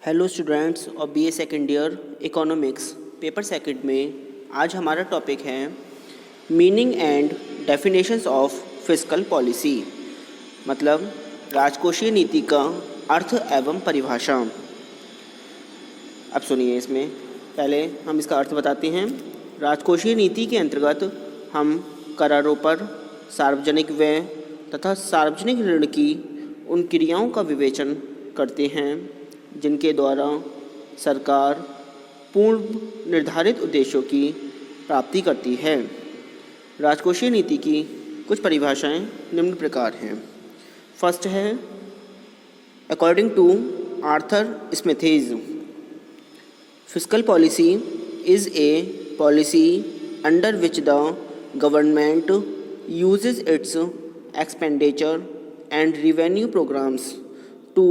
Hello students और BA second year economics paper second में आज हमारा टॉपिक है meaning and definitions of fiscal policy, मतलब राजकोषीय नीति का अर्थ एवं परिभाषा। अब सुनिए, इसमें पहले हम इसका अर्थ बताते हैं। राजकोषीय नीति के अंतर्गत हम करारोपण, सार्वजनिक व्यय तथा सार्वजनिक ऋण की उन क्रियाओं का विवेचन करते हैं जिनके द्वारा सरकार पूर्व निर्धारित उद्देश्यों की प्राप्ति करती है। राजकोषीय नीति की कुछ परिभाषाएं निम्न प्रकार हैं। फर्स्ट है, according to Arthur Smithies, fiscal policy is a policy under which the government uses its expenditure and revenue programs to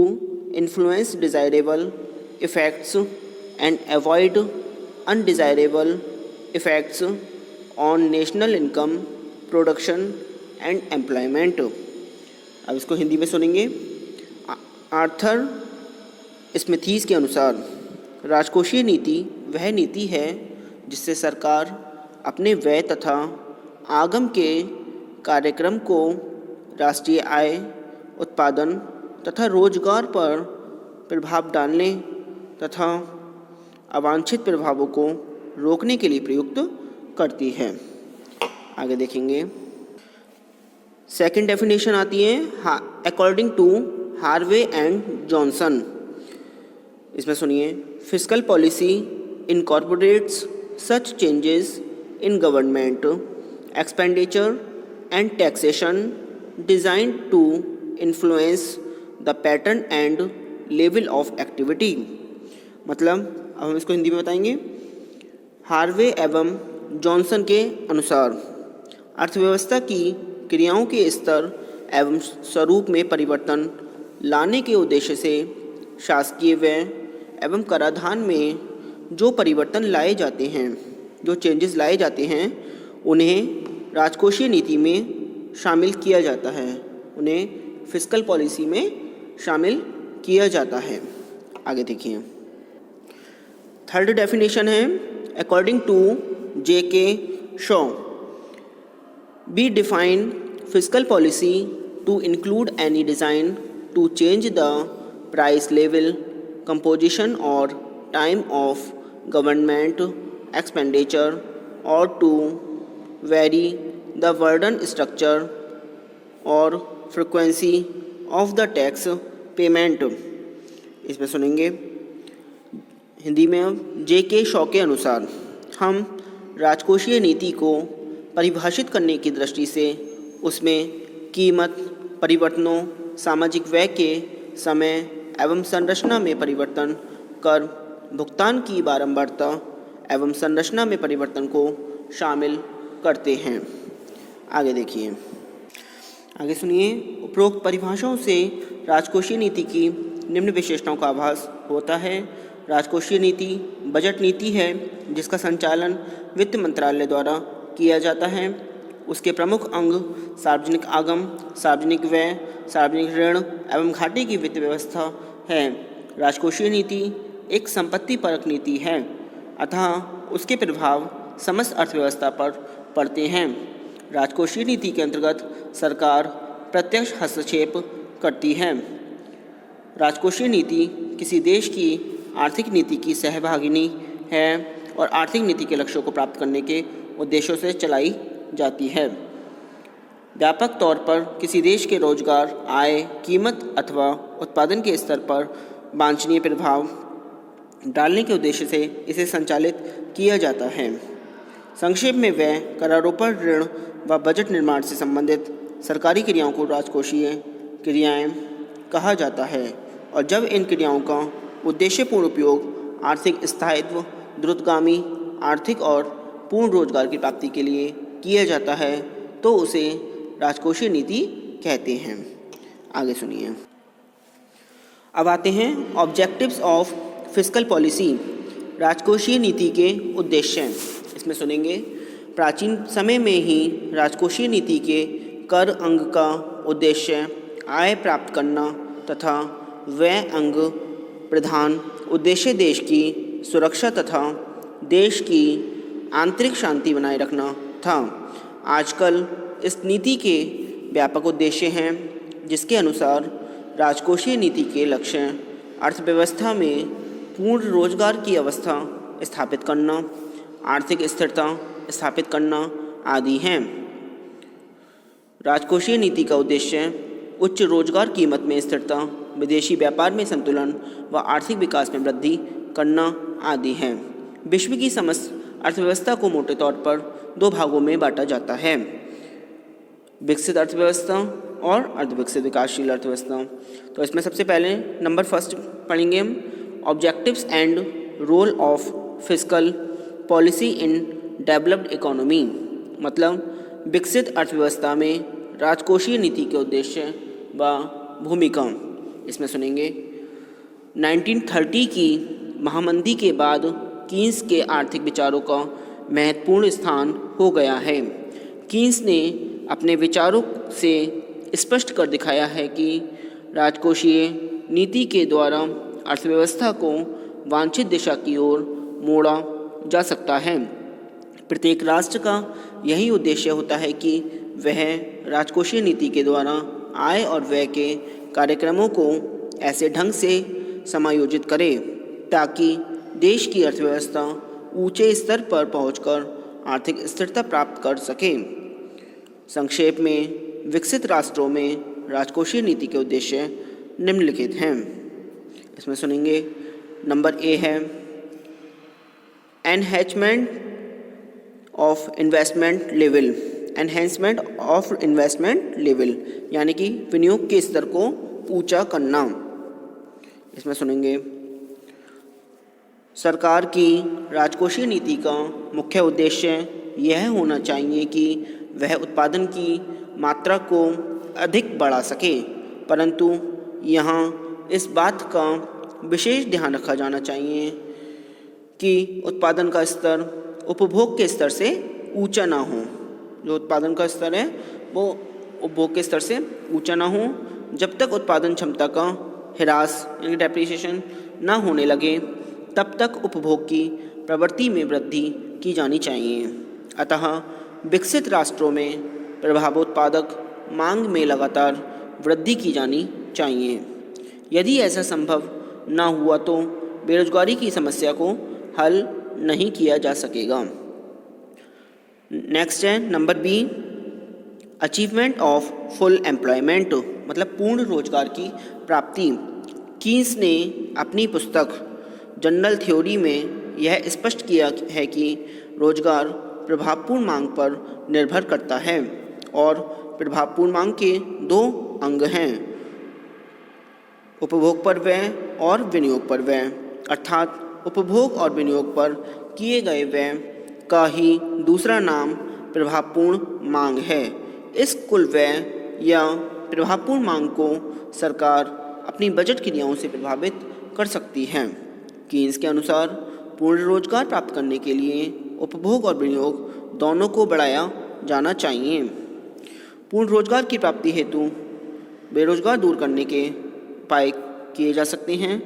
influence desirable effects and avoid undesirable effects on national income, production and employment। अब इसको हिंदी में सुनेंगे। Arthur स्मिथीज के अनुसार राजकोषीय नीति वह नीति है जिससे सरकार अपने व्यय तथा आगम के कार्यक्रम को राष्ट्रीय आय, उत्पादन तथा रोजगार पर प्रभाव डालने तथा अवांछित प्रभावों को रोकने के लिए प्रयुक्त करती है। आगे देखेंगे। सेकंड डेफिनेशन आती है according to Harvey and Johnson. इसमें सुनिए, fiscal policy incorporates such changes in government expenditure and taxation designed to influence the pattern and level of activity। मतलब अब हम इसको हिंदी में बताएंगे। हार्वे एवं जॉनसन के अनुसार अर्थव्यवस्था की क्रियाओं के स्तर एवं स्वरूप में परिवर्तन लाने के उद्देश्य से शासकीय व्यय एवं कराधान में जो परिवर्तन लाए जाते हैं, जो चेंजेस लाए जाते हैं, उन्हें राजकोषीय नीति में शामिल किया जाता है, उन्हें फिस्कल पॉलिसी में शामिल किया जाता है। आगे देखिए। थर्ड डेफिनेशन है according to J.K. Shaw, we define fiscal policy to include any design to change the price level, composition or time of government expenditure or to vary the burden structure और frequency of the tax payment। इसमें सुनेंगे हिंदी में। अब J.K. Shaw के अनुसार हम राजकोषीय नीति को परिभाषित करने की दृष्टि से उसमें कीमत परिवर्तनों, सामाजिक व्यय के समय एवं संरचना में परिवर्तन, कर भुगतान की बारंबारता एवं संरचना में परिवर्तन को शामिल करते हैं। आगे देखिए। आगे सुनिए। उपरोक्त परिभाषाओं से राजकोषीय नीति की निम्न विशेषताओं का आभास होता है। राजकोषीय नीति बजट नीति है जिसका संचालन वित्त मंत्रालय द्वारा किया जाता है। उसके प्रमुख अंग सार्वजनिक आगम, सार्वजनिक व्यय, सार्वजनिक ऋण एवं घाटे की वित्त व्यवस्था है। राजकोषीय नीति एक संपत्ति परक नीति है, अतः उसके प्रभाव समस्त अर्थव्यवस्था पर पड़ते हैं। राजकोषीय नीति के अंतर्गत सरकार प्रत्यक्ष हस्तक्षेप करती है। राजकोषीय नीति किसी देश की आर्थिक नीति की सहभागिनी है और आर्थिक नीति के लक्ष्यों को प्राप्त करने के उद्देश्यों से चलाई जाती है। व्यापक तौर पर किसी देश के रोजगार, आय, कीमत अथवा उत्पादन के स्तर पर वांछनीय प्रभाव डालने के उद्देश्य से इसे संचालित किया जाता है। संक्षेप में व्यय, करारोपण, ऋण व बजट निर्माण से संबंधित सरकारी क्रियाओं को राजकोषीय क्रियाएं कहा जाता है, और जब इन क्रियाओं का उद्देश्यपूर्ण उपयोग आर्थिक स्थायित्व, द्रुतगामी आर्थिक और पूर्ण रोजगार की प्राप्ति के लिए किया जाता है तो उसे राजकोषीय नीति कहते हैं। आगे सुनिए। अब आते हैं ऑब्जेक्टिव्स ऑफ फिस्कल पॉलिसी, राजकोषीय नीति के उद्देश्य। इसमें सुनेंगे। प्राचीन समय में ही राजकोषीय नीति के कर अंग का उद्देश्य आय प्राप्त करना तथा व्यय अंग प्रधान उद्देश्य देश की सुरक्षा तथा देश की आंतरिक शांति बनाए रखना था। आजकल इस नीति के व्यापक उद्देश्य हैं, जिसके अनुसार राजकोषीय नीति के लक्ष्य अर्थव्यवस्था में पूर्ण रोजगार की अवस्था स्थापित करना, आर्थिक स्थिरता स्थापित करना आदि हैं। राजकोषीय नीति का उद्देश्य उच्च रोजगार कीमत में स्थिरता, विदेशी व्यापार में संतुलन व आर्थिक विकास में वृद्धि करना आदि है। विश्व की समस्त अर्थव्यवस्था को मोटे तौर पर दो भागों में बांटा जाता है, विकसित अर्थव्यवस्था और अर्धविकसित विकासशील अर्थव्यवस्था। तो इसमें सबसे पहले नंबर फर्स्ट पढ़ेंगे हम, objectives and role of fiscal policy in developed economy. मतलब विकसित अर्थव्यवस्था में राजकोषीय नीति के उद्देश्य व भूमिका। इसमें सुनेंगे 1930 की महामंदी के बाद कीन्स के आर्थिक विचारों का महत्वपूर्ण स्थान हो गया है। कीन्स ने अपने विचारों से स्पष्ट कर दिखाया है कि राजकोषीय नीति के द्वारा अर्थव्यवस्था को वांछित दिशा की ओर मोड़ा जा सकता है। प्रत्येक राष्ट्र का यही उद्देश्य होता है कि वह राजकोषीय नीति के द्वारा आय और व्यय के कार्यक्रमों को ऐसे ढंग से समायोजित करे ताकि देश की अर्थव्यवस्था ऊंचे स्तर पर पहुंचकर आर्थिक स्थिरता प्राप्त कर सके। संक्षेप में विकसित राष्ट्रों में राजकोषीय नीति के उद्देश्य निम्नलिखित हैं। इसमें सुनेंगे नंबर ए है enhancement of investment level, enhancement of investment level यानी कि विनियोग के स्तर को ऊंचा करना। इसमें सुनेंगे सरकार की राजकोषीय नीति का मुख्य उद्देश्य यह होना चाहिए कि वह उत्पादन की मात्रा को अधिक बढ़ा सके, परंतु यहाँ इस बात का विशेष ध्यान रखा जाना चाहिए कि उत्पादन का स्तर उपभोग के स्तर से ऊंचा ना हो। जो उत्पादन का स्तर है वो उपभोग के स्तर से ऊंचा ना हो। जब तक उत्पादन क्षमता का ह्रास यानी डेप्रिसिएशन ना होने लगे तब तक उपभोग की प्रवृत्ति में वृद्धि की जानी चाहिए। अतः विकसित राष्ट्रों में प्रभावोत्पादक मांग में लगातार वृद्धि की जानी चाहिए। यदि ऐसा संभव ना हुआ तो बेरोजगारी की समस्या को हल नहीं किया जा सकेगा। नेक्स्ट है number B, achievement of full employment मतलब पूर्ण रोजगार की प्राप्ति। कीन्स ने अपनी पुस्तक जनरल थ्योरी में यह स्पष्ट किया है कि रोजगार प्रभावपूर्ण मांग पर निर्भर करता है और प्रभावपूर्ण मांग के दो अंग हैं, उपभोग पर व्यय और विनियोग पर व्यय। अर्थात उपभोग और विनियोग पर किए गए व्यय का ही दूसरा नाम प्रभावपूर्ण मांग है। इस कुल व्यय या प्रभावपूर्ण मांग को सरकार अपनी बजट क्रियाओं से प्रभावित कर सकती है। कीन्स के अनुसार पूर्ण रोजगार प्राप्त करने के लिए उपभोग और विनियोग दोनों को बढ़ाया जाना चाहिए। पूर्ण रोजगार की प्राप्ति हेतु बेरोजगार दूर करने के उपाय किए जा सकते हैं।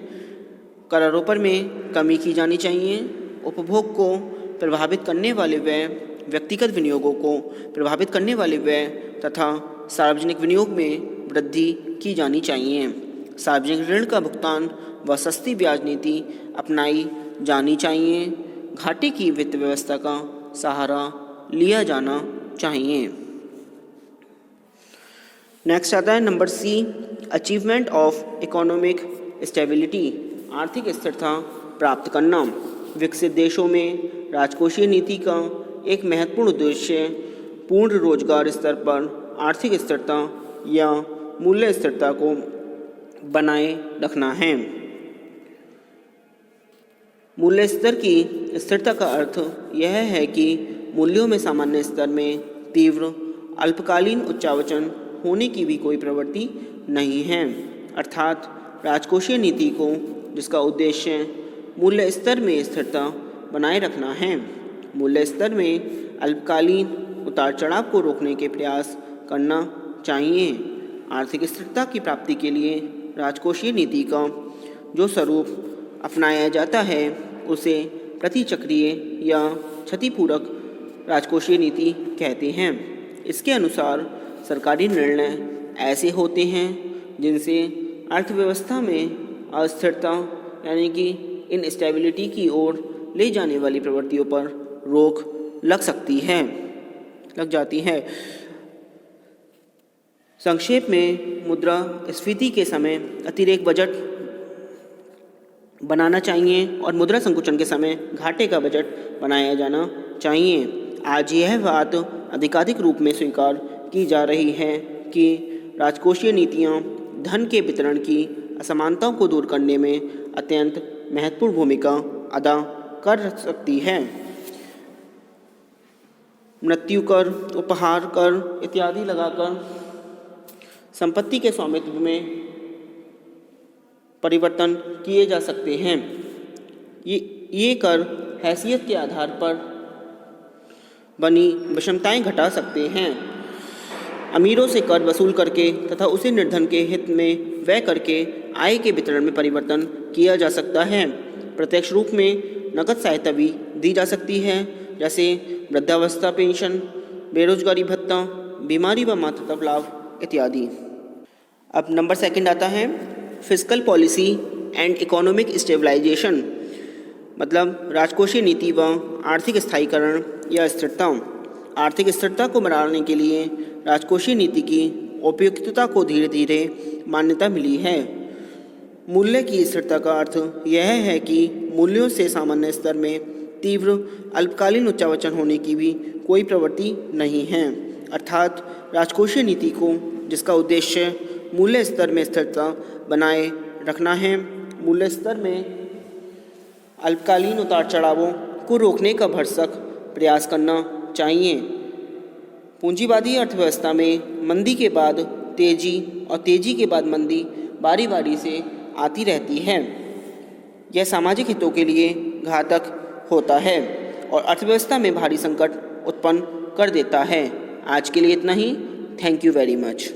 करारोपण में कमी की जानी चाहिए। उपभोग को प्रभावित करने वाले व्यय, व्यक्तिगत विनियोगों को प्रभावित करने वाले व्यय तथा सार्वजनिक विनियोग में वृद्धि की जानी चाहिए। सार्वजनिक ऋण का भुगतान व सस्ती ब्याज नीति अपनाई जानी चाहिए। घाटे की वित्त व्यवस्था का सहारा लिया जाना चाहिए। नेक्स्ट आता है number C, achievement of economic stability आर्थिक स्थिरता प्राप्त करना। विकसित देशों में राजकोषीय नीति का एक महत्वपूर्ण उद्देश्य पूर्ण रोजगार स्तर पर आर्थिक स्थिरता या मूल्य स्थिरता को बनाए रखना है। मूल्य स्तर की स्थिरता का अर्थ यह है कि मूल्यों में सामान्य स्तर में तीव्र अल्पकालीन उच्चावचन होने की भी कोई प्रवृत्ति नहीं है। अर्थात राजकोषीय नीति को जिसका उद्देश्य मूल्य स्तर में स्थिरता बनाए रखना है, मूल्य स्तर में अल्पकालीन उतार चढ़ाव को रोकने के प्रयास करना चाहिए। आर्थिक स्थिरता की प्राप्ति के लिए राजकोषीय नीति का जो स्वरूप अपनाया जाता है उसे प्रतिचक्रीय या क्षतिपूरक राजकोषीय नीति कहते हैं। इसके अनुसार सरकारी निर्णय ऐसे होते हैं जिनसे अर्थव्यवस्था में अस्थिरता यानी कि इनस्टेबिलिटी की ओर ले जाने वाली प्रवृत्तियों पर रोक लग जाती है। संक्षेप में मुद्रास्फीति के समय अतिरेक बजट बनाना चाहिए और मुद्रा संकुचन के समय घाटे का बजट बनाया जाना चाहिए। आज यह बात अधिकाधिक रूप में स्वीकार की जा रही है कि राजकोषीय नीतियाँ धन के वितरण की असमानताओं को दूर करने में अत्यंत महत्वपूर्ण भूमिका अदा कर सकती है। मृत्यु कर, उपहार कर इत्यादि लगाकर संपत्ति के स्वामित्व में परिवर्तन किए जा सकते हैं। ये कर हैसियत के आधार पर बनी विषमताएं घटा सकते हैं। अमीरों से कर वसूल करके तथा उसे निर्धन के हित में व्यय करके आय के वितरण में परिवर्तन किया जा सकता है। प्रत्यक्ष रूप में नकद सहायता भी दी जा सकती है, जैसे वृद्धावस्था पेंशन, बेरोजगारी भत्ता, बीमारी व मातृत्व लाभ इत्यादि। अब नंबर 2 आता है fiscal policy and economic stabilization, मतलब राजकोषीय नीति व आर्थिक स्थायीकरण या स्थिरता। आर्थिक स्थिरता को बढ़ाने के लिए राजकोषीय नीति की उपयुक्तता को धीरे धीरे मान्यता मिली है। मूल्य की स्थिरता का अर्थ यह है कि मूल्यों से सामान्य स्तर में तीव्र अल्पकालीन उच्चावचन होने की भी कोई प्रवृत्ति नहीं है। अर्थात राजकोषीय नीति को, जिसका उद्देश्य मूल्य स्तर में स्थिरता बनाए रखना है, मूल्य स्तर में अल्पकालीन उतार चढ़ावों को रोकने का भरसक प्रयास करना चाहिए। पूंजीवादी अर्थव्यवस्था में मंदी के बाद तेजी और तेजी के बाद मंदी बारी बारी से आती रहती है। यह सामाजिक हितों के लिए घातक होता है और अर्थव्यवस्था में भारी संकट उत्पन्न कर देता है। आज के लिए इतना ही। Thank you very much.